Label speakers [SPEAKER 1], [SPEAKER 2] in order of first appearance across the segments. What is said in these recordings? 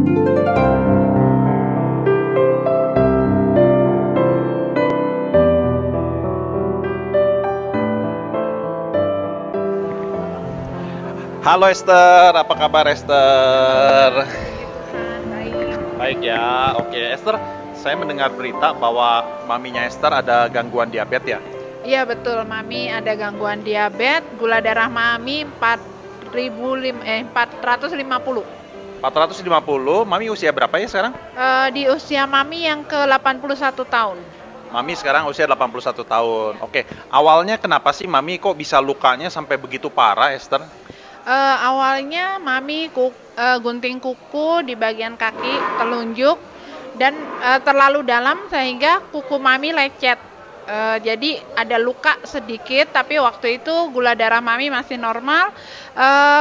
[SPEAKER 1] Halo Esther, apa kabar Esther?
[SPEAKER 2] Baik.
[SPEAKER 1] Baik ya, oke Esther, saya mendengar berita bahwa maminya Esther ada gangguan diabetes ya?
[SPEAKER 2] Iya betul, Mami ada gangguan diabetes, gula darah Mami 450.
[SPEAKER 1] 450, mami usia berapa ya sekarang?
[SPEAKER 2] Di usia Mami yang ke-81 tahun.
[SPEAKER 1] Mami sekarang usia 81 tahun. Oke, awalnya kenapa sih mami kok bisa lukanya sampai begitu parah Esther?
[SPEAKER 2] Awalnya Mami gunting kuku di bagian kaki telunjuk dan terlalu dalam sehingga kuku Mami lecet. Jadi ada luka sedikit, tapi waktu itu gula darah Mami masih normal.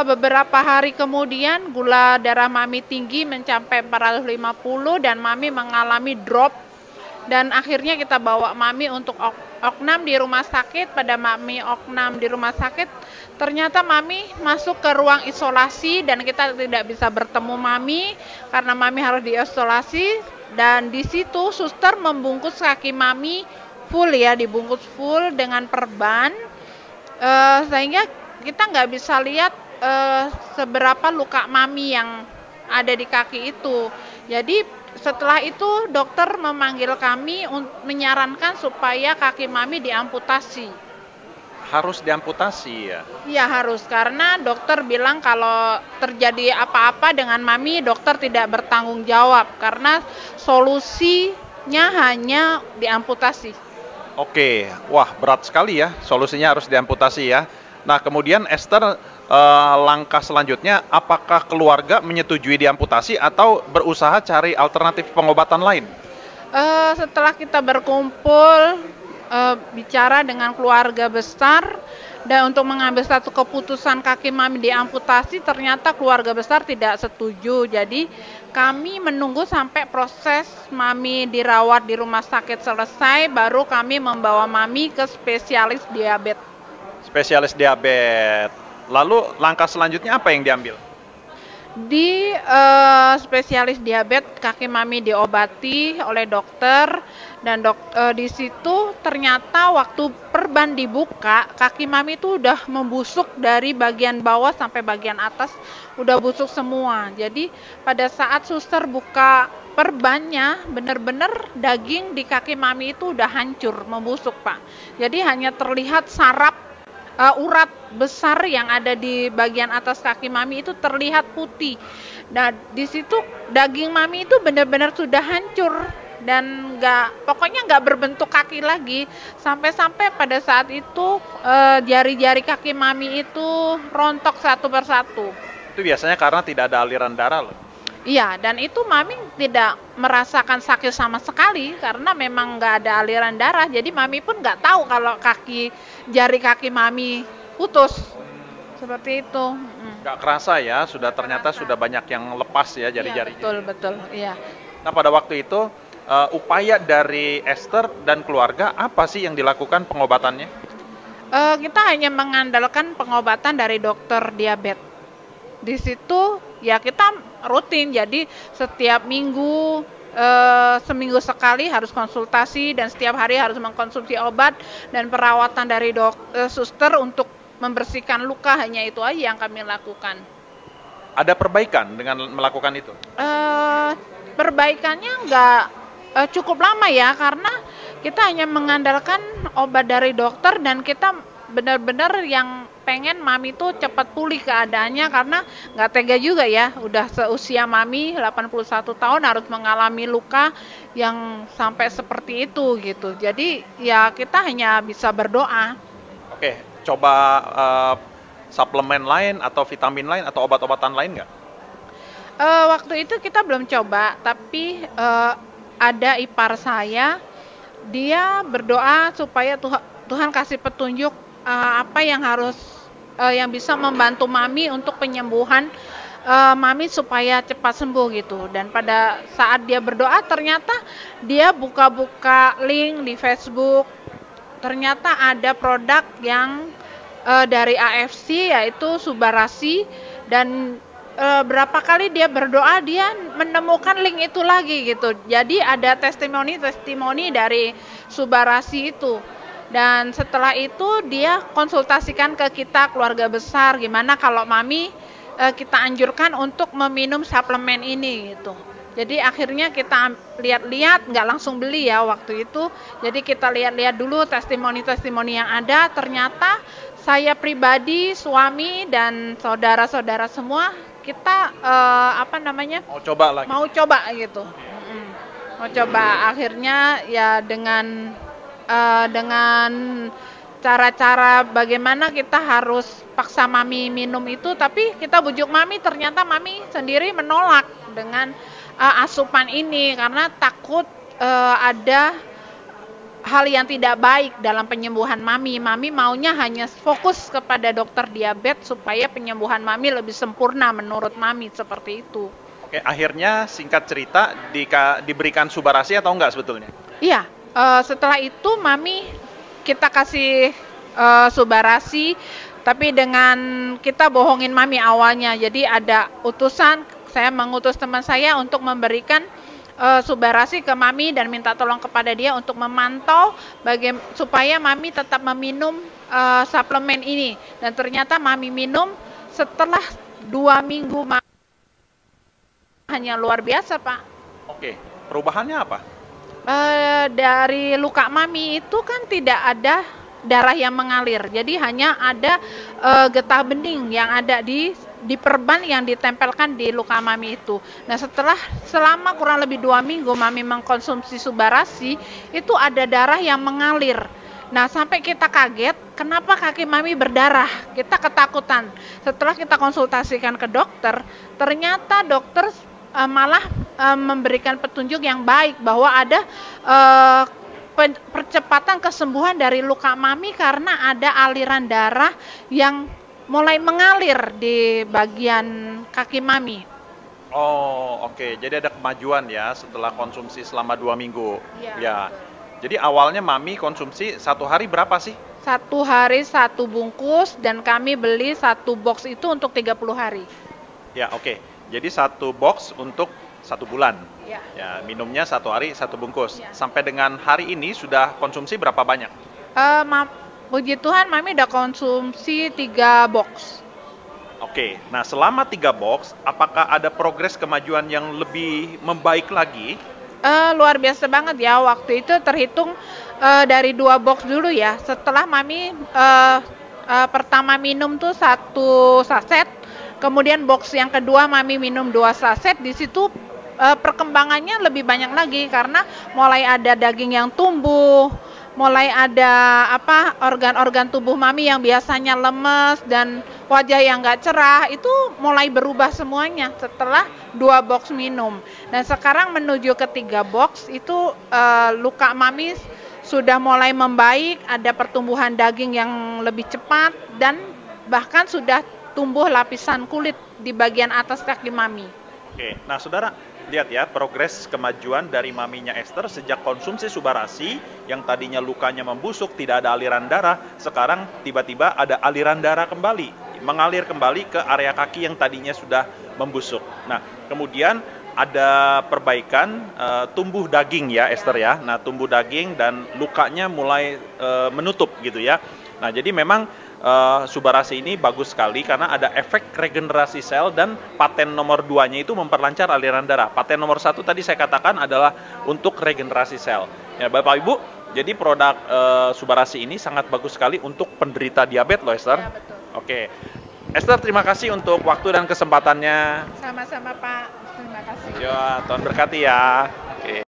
[SPEAKER 2] Beberapa hari kemudian gula darah Mami tinggi mencapai 450 dan Mami mengalami drop. Dan akhirnya kita bawa Mami untuk oknam di rumah sakit. Pada Mami oknam di rumah sakit, ternyata Mami masuk ke ruang isolasi dan kita tidak bisa bertemu Mami karena Mami harus diisolasi. Dan di situ suster membungkus kaki Mami full ya, dibungkus full dengan perban, sehingga kita nggak bisa lihat seberapa luka Mami yang ada di kaki itu. Jadi setelah itu dokter memanggil kami menyarankan supaya kaki Mami diamputasi.
[SPEAKER 1] Harus diamputasi ya?
[SPEAKER 2] Iya harus, karena dokter bilang kalau terjadi apa-apa dengan Mami, dokter tidak bertanggung jawab karena solusinya hanya diamputasi.
[SPEAKER 1] Oke, wah berat sekali ya, solusinya harus diamputasi ya. Nah kemudian Esther, langkah selanjutnya apakah keluarga menyetujui diamputasi atau berusaha cari alternatif pengobatan lain?
[SPEAKER 2] Setelah kita berkumpul, bicara dengan keluarga besar dan untuk mengambil satu keputusan kaki Mami diamputasi, ternyata keluarga besar tidak setuju. Jadi kami menunggu sampai proses Mami dirawat di rumah sakit selesai, baru kami membawa Mami ke spesialis diabetes.
[SPEAKER 1] Spesialis diabetes. Lalu langkah selanjutnya apa yang diambil?
[SPEAKER 2] Di spesialis diabetes kaki Mami diobati oleh dokter dan di situ ternyata waktu perban dibuka kaki Mami itu udah membusuk dari bagian bawah sampai bagian atas, udah busuk semua. Jadi pada saat suster buka perbannya, benar-benar daging di kaki Mami itu udah hancur, membusuk Pak. Jadi hanya terlihat saraf urat besar yang ada di bagian atas kaki Mami itu terlihat putih. Nah, di situ daging Mami itu benar-benar sudah hancur dan pokoknya nggak berbentuk kaki lagi. Sampai-sampai pada saat itu jari-jari kaki Mami itu rontok satu persatu.
[SPEAKER 1] Itu biasanya karena tidak ada aliran darah loh.
[SPEAKER 2] Iya, dan itu Mami tidak merasakan sakit sama sekali karena memang nggak ada aliran darah. Jadi Mami pun nggak tahu kalau jari kaki Mami putus. Seperti itu.
[SPEAKER 1] Nggak kerasa ya, ternyata sudah banyak yang lepas ya jari-jarinya.
[SPEAKER 2] Iya, betul, iya.
[SPEAKER 1] Nah pada waktu itu upaya dari Esther dan keluarga apa sih yang dilakukan pengobatannya?
[SPEAKER 2] Kita hanya mengandalkan pengobatan dari dokter diabetes. Di situ ya kita rutin, jadi setiap minggu seminggu sekali harus konsultasi dan setiap hari harus mengkonsumsi obat dan perawatan dari suster untuk membersihkan luka, hanya itu aja yang kami lakukan.
[SPEAKER 1] Ada perbaikan dengan melakukan itu?
[SPEAKER 2] Perbaikannya nggak cukup lama ya, karena kita hanya mengandalkan obat dari dokter dan kita benar-benar yang pengen Mami tuh cepat pulih keadaannya karena nggak tega juga ya, udah seusia Mami 81 tahun harus mengalami luka yang sampai seperti itu gitu. Jadi ya kita hanya bisa berdoa.
[SPEAKER 1] Oke, coba suplemen lain atau vitamin lain atau obat-obatan lain nggak?
[SPEAKER 2] Waktu itu kita belum coba, tapi ada ipar saya, dia berdoa supaya Tuhan kasih petunjuk apa yang yang bisa membantu Mami untuk penyembuhan Mami supaya cepat sembuh gitu. Dan pada saat dia berdoa ternyata dia buka-buka link di Facebook, ternyata ada produk yang dari AFC yaitu Subarasi, dan berapa kali dia berdoa dia menemukan link itu lagi gitu. Jadi ada testimoni dari Subarasi itu. Dan setelah itu dia konsultasikan ke kita keluarga besar, gimana kalau mami kita anjurkan untuk meminum suplemen ini gitu. Jadi akhirnya kita lihat-lihat, nggak langsung beli ya waktu itu. Jadi kita lihat-lihat dulu testimoni-testimoni yang ada. Ternyata saya pribadi, suami dan saudara-saudara semua kita
[SPEAKER 1] Mau coba lagi.
[SPEAKER 2] mau coba gitu. Mau coba. Akhirnya ya dengan cara-cara bagaimana kita harus paksa mami minum itu, tapi kita bujuk mami, ternyata mami sendiri menolak dengan asupan ini karena takut ada hal yang tidak baik dalam penyembuhan mami. Mami maunya hanya fokus kepada dokter diabetes supaya penyembuhan mami lebih sempurna menurut mami, seperti itu.
[SPEAKER 1] Oke, akhirnya singkat cerita diberikan Subarasi atau enggak sebetulnya?
[SPEAKER 2] Iya, setelah itu mami kita kasih Subarasi, tapi dengan kita bohongin mami awalnya. Jadi ada utusan, saya mengutus teman saya untuk memberikan Subarasi ke mami dan minta tolong kepada dia untuk memantau supaya mami tetap meminum suplemen ini. Dan ternyata mami minum setelah 2 minggu hanya luar biasa, Pak.
[SPEAKER 1] Oke, perubahannya apa?
[SPEAKER 2] Dari luka mami itu kan tidak ada darah yang mengalir, jadi hanya ada getah bening yang ada di perban yang ditempelkan di luka mami itu. Nah, selama kurang lebih 2 minggu mami mengkonsumsi Subarasi, itu ada darah yang mengalir. Nah, sampai kita kaget, kenapa kaki mami berdarah? Kita ketakutan. Setelah kita konsultasikan ke dokter, ternyata dokter malah memberikan petunjuk yang baik bahwa ada percepatan kesembuhan dari luka mami karena ada aliran darah yang mulai mengalir di bagian kaki mami.
[SPEAKER 1] Oh, oke. Jadi ada kemajuan ya setelah konsumsi selama 2 minggu.
[SPEAKER 2] Iya.
[SPEAKER 1] Ya. Jadi awalnya mami konsumsi 1 hari berapa sih?
[SPEAKER 2] 1 hari 1 bungkus dan kami beli 1 box itu untuk 30 hari.
[SPEAKER 1] Ya, oke. Jadi 1 box untuk 1 bulan.
[SPEAKER 2] Ya.
[SPEAKER 1] Ya, minumnya 1 hari 1 bungkus.
[SPEAKER 2] Ya.
[SPEAKER 1] Sampai dengan hari ini sudah konsumsi berapa banyak?
[SPEAKER 2] Puji Tuhan mami udah konsumsi 3 box.
[SPEAKER 1] Oke. Nah, selama 3 box, apakah ada progres kemajuan yang lebih membaik lagi?
[SPEAKER 2] Luar biasa banget ya, waktu itu terhitung dari 2 box dulu ya. Setelah mami pertama minum tuh 1 saset, kemudian box yang kedua mami minum 2 saset, di situ perkembangannya lebih banyak lagi karena mulai ada daging yang tumbuh, mulai ada organ-organ tubuh mami yang biasanya lemes dan wajah yang nggak cerah itu mulai berubah semuanya setelah 2 box minum. Dan sekarang menuju ke 3 box itu luka mami sudah mulai membaik, ada pertumbuhan daging yang lebih cepat dan bahkan sudah tumbuh lapisan kulit di bagian atas kaki mami.
[SPEAKER 1] Oke, nah saudara, lihat ya progres kemajuan dari maminya Esther sejak konsumsi Subarasi yang tadinya lukanya membusuk, tidak ada aliran darah, sekarang tiba-tiba ada aliran darah kembali, mengalir kembali ke area kaki yang tadinya sudah membusuk. Nah, kemudian ada perbaikan tumbuh daging ya Esther ya. Nah, tumbuh daging dan lukanya mulai menutup gitu ya. Nah, jadi memang Subarasi ini bagus sekali karena ada efek regenerasi sel dan paten nomor 2-nya itu memperlancar aliran darah. Paten nomor 1 tadi saya katakan adalah untuk regenerasi sel. Ya, Bapak Ibu, jadi produk Subarasi ini sangat bagus sekali untuk penderita diabetes loh Esther.
[SPEAKER 2] Ya, betul.
[SPEAKER 1] Oke. Esther, terima kasih untuk waktu dan kesempatannya.
[SPEAKER 2] Sama-sama Pak, terima kasih.
[SPEAKER 1] Ya, Tuhan berkati ya. Oke.